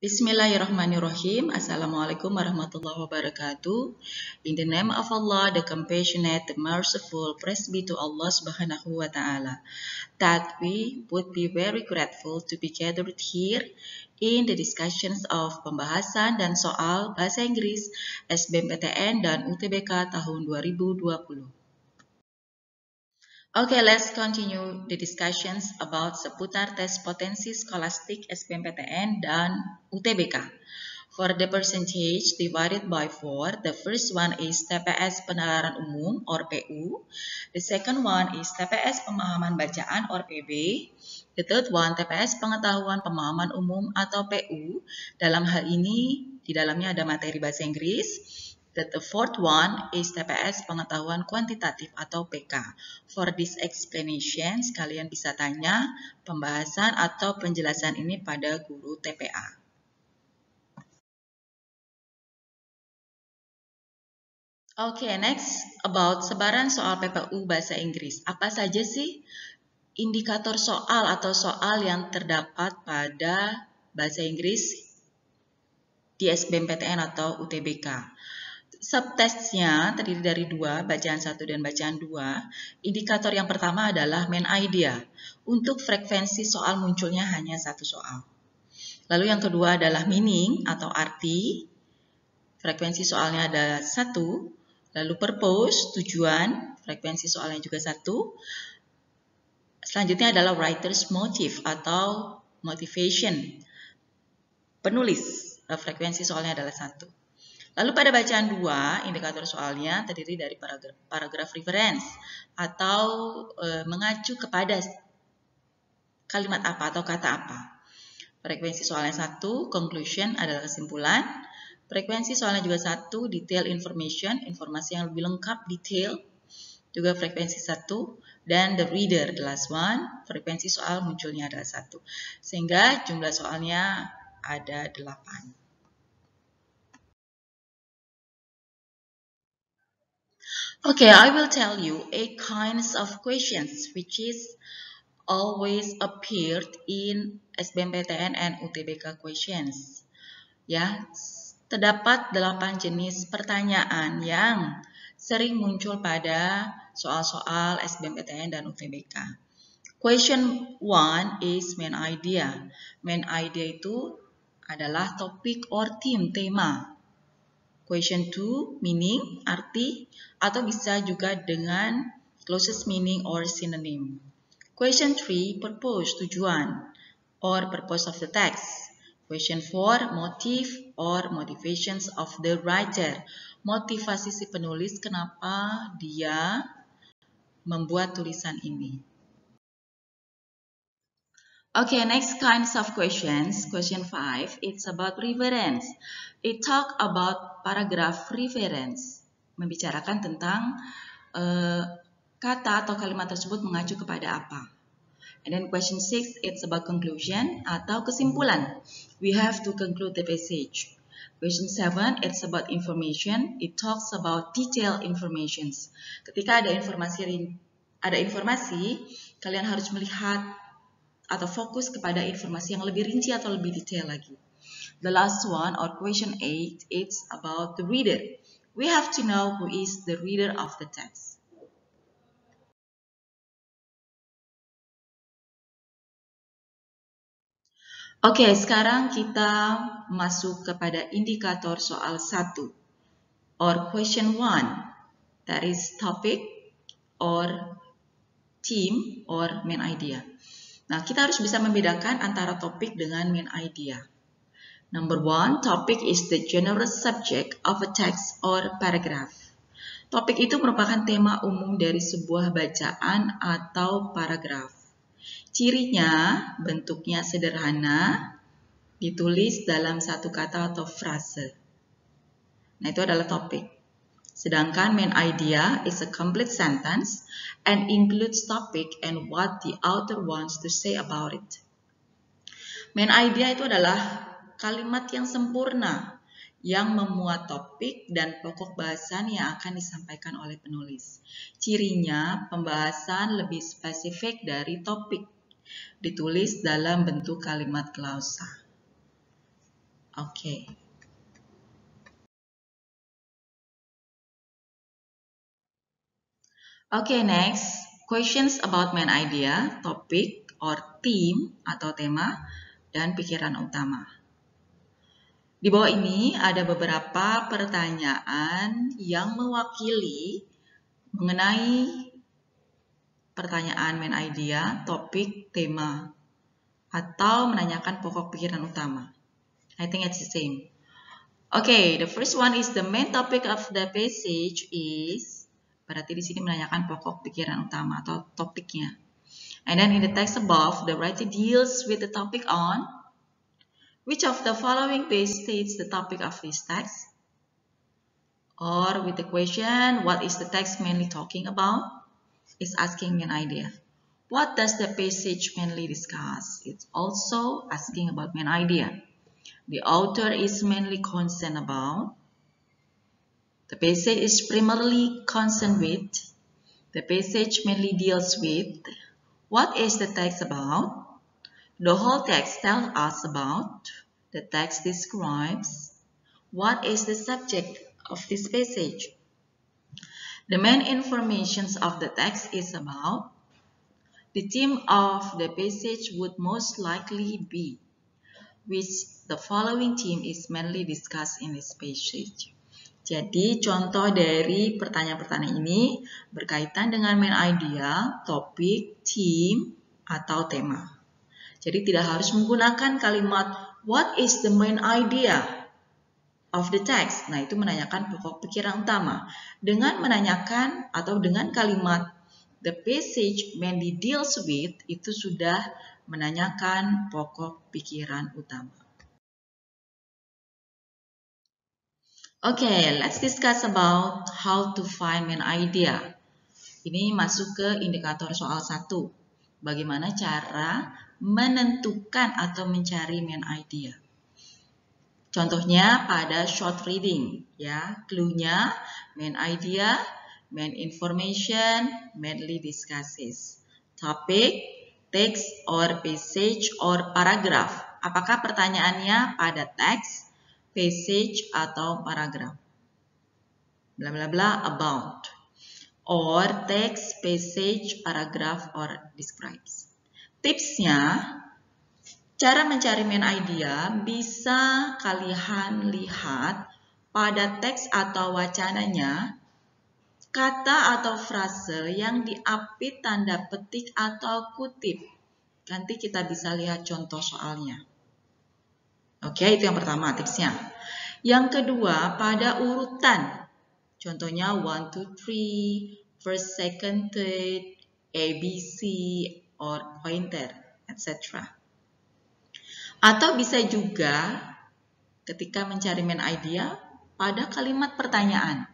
Bismillahirrahmanirrahim. Assalamualaikum warahmatullahi wabarakatuh. In the name of Allah, the compassionate, the merciful, praise be to Allah subhanahu wa ta'ala. That we would be very grateful to be gathered here in the discussions of pembahasan dan soal bahasa Inggris SBMPTN dan UTBK tahun 2020. Okay, let's continue the discussions about seputar tes potensi skolastik SBMPTN dan UTBK. For the percentage divided by 4, the first one is TPS Penalaran Umum or PU. The second one is TPS Pemahaman Bacaan or PB. The third one TPS Pengetahuan Pemahaman Umum atau PU. Dalam hal ini, di dalamnya ada materi bahasa Inggris. The fourth one is TPS Pengetahuan Kuantitatif atau PK. For this explanation, kalian bisa tanya pembahasan atau penjelasan ini pada guru TPA. Oke, next about sebaran soal PPU bahasa Inggris. Apa saja sih indikator soal atau soal yang terdapat pada bahasa Inggris di SBMPTN atau UTBK? Subtestnya terdiri dari dua, bacaan 1 dan bacaan 2. Indikator yang pertama adalah main idea. Untuk frekuensi soal munculnya hanya satu soal. Lalu yang kedua adalah meaning atau arti. Frekuensi soalnya ada satu. Lalu purpose, tujuan. Frekuensi soalnya juga satu. Selanjutnya adalah writer's motive atau motivation. Penulis, frekuensi soalnya adalah satu. Lalu pada bacaan 2, indikator soalnya terdiri dari paragraf reference atau mengacu kepada kalimat apa atau kata apa. Frekuensi soalnya 1, conclusion adalah kesimpulan. Frekuensi soalnya juga 1, detail information, informasi yang lebih lengkap, detail. Juga frekuensi 1, dan the reader, the last one, frekuensi soal munculnya adalah 1. Sehingga jumlah soalnya ada 8. Okay, I will tell you 8 kinds of questions which is always appeared in SBMPTN and UTBK questions. Ya, terdapat 8 jenis pertanyaan yang sering muncul pada soal-soal SBMPTN dan UTBK. Question 1 is main idea. Main idea itu adalah topik or theme, tema. Question 2, meaning, arti, atau bisa juga dengan closest meaning or synonym. Question 3, purpose, tujuan, or purpose of the text. Question 4, motive or motivations of the writer. Motivasi si penulis kenapa dia membuat tulisan ini. Okay, next kinds of questions. Question 5, it's about reference. It talk about paragraph reference. Membicarakan tentang kata atau kalimat tersebut mengacu kepada apa. And then question 6, it's about conclusion atau kesimpulan. We have to conclude the passage. Question 7, it's about information. It talks about detailed informations. Ketika ada informasi, kalian harus melihat atau fokus kepada informasi yang lebih rinci atau lebih detail lagi. The last one, or question 8, it's about the reader. We have to know who is the reader of the text. Oke, sekarang kita masuk kepada indikator soal 1, or question 1, that is topic or theme or main idea. Nah, kita harus bisa membedakan antara topik dengan main idea. Number 1, topic is the general subject of a text or paragraph. Topik itu merupakan tema umum dari sebuah bacaan atau paragraf. Cirinya, bentuknya sederhana, ditulis dalam satu kata atau frase. Nah, itu adalah topik. Sedangkan main idea is a complete sentence and includes topic and what the author wants to say about it. Main idea itu adalah kalimat yang sempurna yang memuat topik dan pokok bahasan yang akan disampaikan oleh penulis. Cirinya, pembahasan lebih spesifik dari topik, ditulis dalam bentuk kalimat klausa. Okay. Okay, next. Questions about main idea, topic, or theme atau tema, dan pikiran utama. Di bawah ini ada beberapa pertanyaan yang mewakili mengenai pertanyaan main idea, topik, tema, atau menanyakan pokok pikiran utama. I think it's the same. Okay, the first one is the main topic of the passage is, berarti di sini menanyakan pokok pikiran utama atau topiknya. And then in the text above, the writer deals with the topic on which of the following best states the topic of this text? Or with the question, what is the text mainly talking about? It's asking me an idea. What does the passage mainly discuss? It's also asking about main idea. The author is mainly concerned about. The passage is primarily concerned with. The passage mainly deals with. What is the text about? The whole text tells us about. The text describes. What is the subject of this passage? The main information of the text is about. The theme of the passage would most likely be. Which the following theme is mainly discussed in this passage. Jadi contoh dari pertanyaan-pertanyaan ini berkaitan dengan main idea, topik, theme, atau tema. Jadi tidak harus menggunakan kalimat what is the main idea of the text. Nah, itu menanyakan pokok pikiran utama. Dengan menanyakan atau dengan kalimat the passage mainly deals with, itu sudah menanyakan pokok pikiran utama. Okay, let's discuss about how to find main idea. Ini masuk ke indikator soal 1. Bagaimana cara menentukan atau mencari main idea. Contohnya pada short reading, ya. Clue-nya main idea, main information, mainly discusses. Topic, text or passage or paragraph. Apakah pertanyaannya pada teks, passage atau paragraph? Bla bla bla about. Or text, passage, paragraph, or describes. Tipsnya, cara mencari main idea bisa kalian lihat pada teks atau wacananya, kata atau frase yang diapit tanda petik atau kutip. Nanti kita bisa lihat contoh soalnya. Oke, itu yang pertama tipsnya. Yang kedua, pada urutan. Contohnya 1, 2, 3, first, second, third, ABC, or pointer, etc. Atau bisa juga ketika mencari main idea pada kalimat pertanyaan.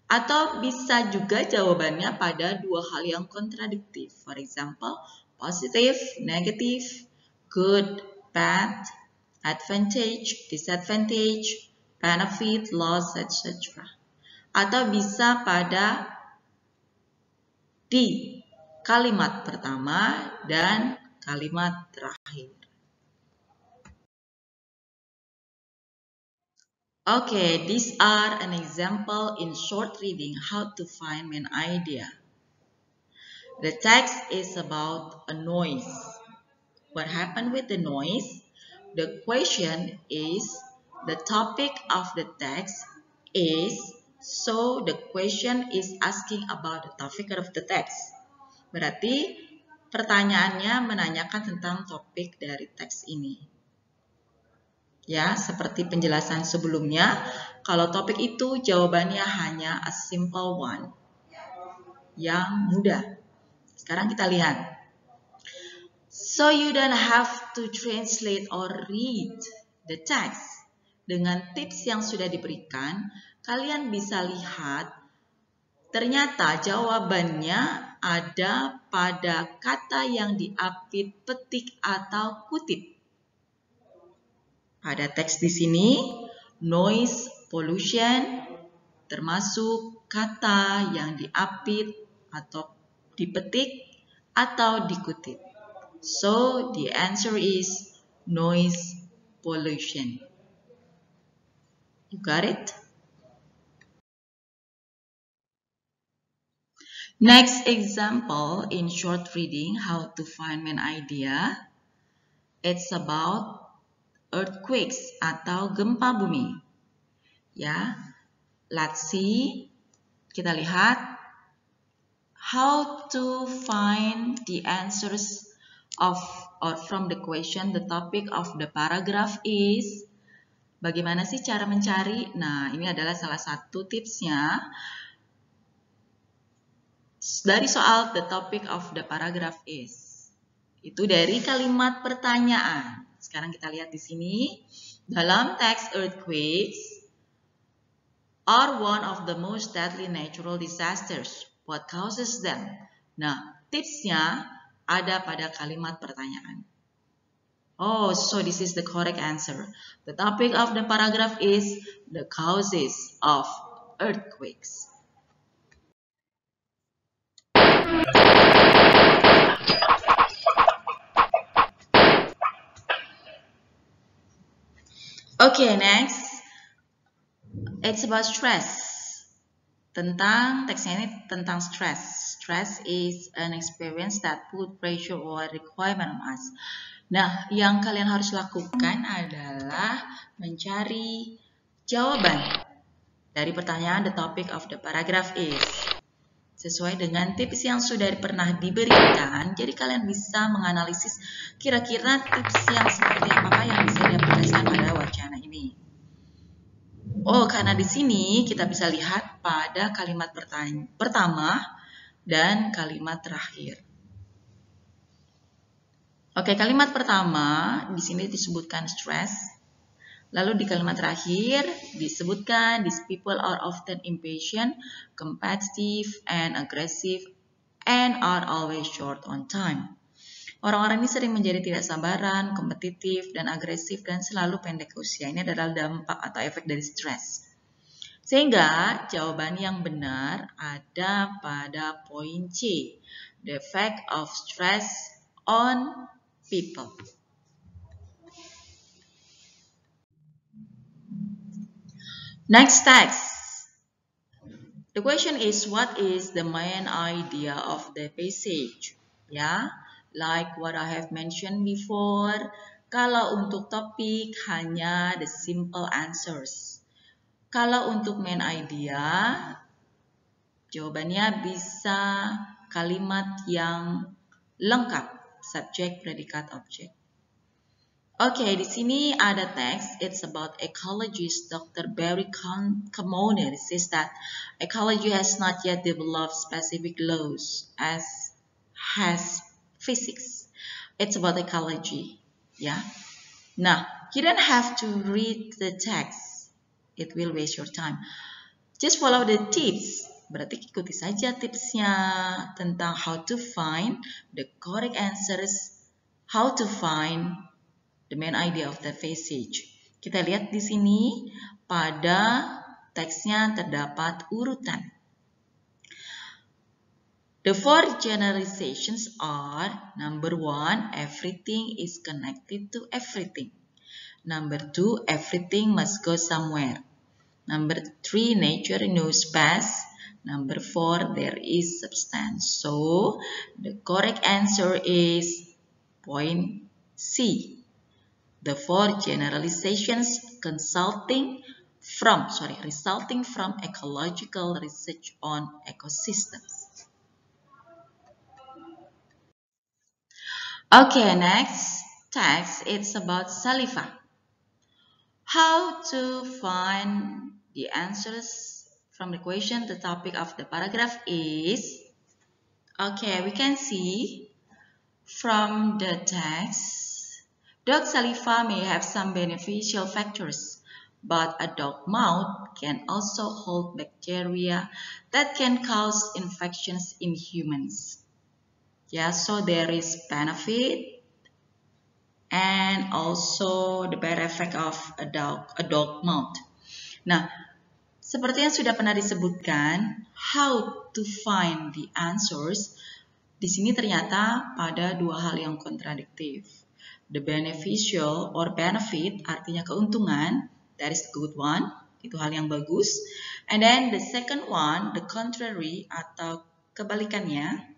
Atau bisa juga jawabannya pada dua hal yang kontradiktif. For example, positive, negative, good, bad, advantage, disadvantage, benefit, loss, etc. Atau bisa pada di kalimat pertama dan kalimat terakhir. Okay, these are an example in short reading how to find main idea. The text is about a noise. What happened with the noise? The question is, the topic of the text is, so the question is asking about the topic of the text. Berarti pertanyaannya menanyakan tentang topik dari teks ini. Ya, seperti penjelasan sebelumnya, kalau topik itu jawabannya hanya a simple one. Yang mudah. Sekarang kita lihat. So you don't have to translate or read the text. Dengan tips yang sudah diberikan, kalian bisa lihat ternyata jawabannya ada pada kata yang diapit petik atau kutip. Pada teks di sini, noise pollution termasuk kata yang diapit atau dipetik atau dikutip. So, the answer is noise pollution. You got it? Next example in short reading, how to find main idea. It's about earthquakes atau gempa bumi. Ya, let's see. Kita lihat how to find the answers of or from the question. The topic of the paragraph is bagaimana sih cara mencari? Nah, ini adalah salah satu tipsnya. Dari soal the topic of the paragraph is. Itu dari kalimat pertanyaan. Sekarang kita lihat di sini. Dalam teks earthquakes are one of the most deadly natural disasters. What causes them? Nah, tipsnya ada pada kalimat pertanyaan. Oh, so this is the correct answer. The topic of the paragraph is the causes of earthquakes. Okay, next. It's about stress. Teksnya ini tentang stress. Stress is an experience that put pressure or requirement on us. Nah, yang kalian harus lakukan adalah mencari jawaban dari pertanyaan the topic of the paragraph is. Sesuai dengan tips yang sudah pernah diberikan, jadi kalian bisa menganalisis kira-kira tips yang seperti apa yang bisa diaplikasikan pada wacana ini. Oh, karena di sini kita bisa lihat pada kalimat pertama dan kalimat terakhir. Oke, kalimat pertama di sini disebutkan stress. Lalu di kalimat terakhir disebutkan these people are often impatient, competitive, and aggressive, and are always short on time. Orang-orang ini sering menjadi tidak sabaran, kompetitif, dan agresif, dan selalu pendek usia. Ini adalah dampak atau efek dari stres. Sehingga jawaban yang benar ada pada poin C, the effect of stress on people. Next text. The question is, what is the main idea of the passage? Ya, like what I have mentioned before, kalau untuk topik hanya the simple answers. Kalau untuk main idea, jawabannya bisa kalimat yang lengkap, subject, predikat, object. Oke, di sini ada teks. It's about ecologist Dr. Barry Commoner says that ecology has not yet developed specific laws as has physics. It's about ecology, ya. Nah, you don't have to read the text. It will waste your time. Just follow the tips. Berarti ikuti saja tipsnya tentang how to find the correct answers, how to find the main idea of the passage. Kita lihat di sini pada teksnya terdapat urutan. The four generalizations are, number 1, everything is connected to everything. Number 2, everything must go somewhere. Number 3, nature knows best. Number 4, there is substance. So, the correct answer is point C. The four generalizations resulting from ecological research on ecosystems. Okay, next text, it's about saliva. How to find the answers from the question. The topic of the paragraph is, okay, we can see from the text, dog saliva may have some beneficial factors, but a dog mouth can also hold bacteria that can cause infections in humans. Yeah, so there is benefit and also the bad effect of a dog mouth. Nah, seperti yang sudah pernah disebutkan, how to find the answers, di sini ternyata pada dua hal yang kontradiktif. The beneficial or benefit artinya keuntungan, that is the good one, itu hal yang bagus. And then the second one, the contrary atau kebalikannya,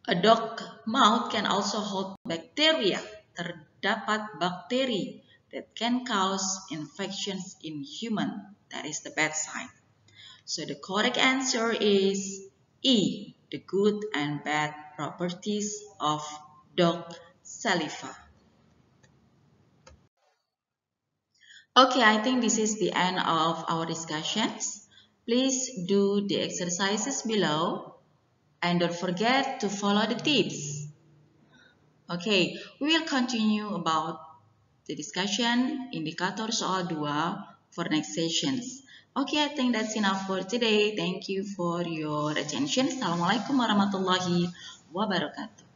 a dog mouth can also hold bacteria. Terdapat bakteri that can cause infections in human. That is the bad side. So the correct answer is E, the good and bad properties of dog saliva. Okay, I think this is the end of our discussions. Please do the exercises below and don't forget to follow the tips. Okay, we will continue about the discussion indikator soal 2 for next sessions. Okay, I think that's enough for today. Thank you for your attention. Assalamualaikum warahmatullahi wabarakatuh.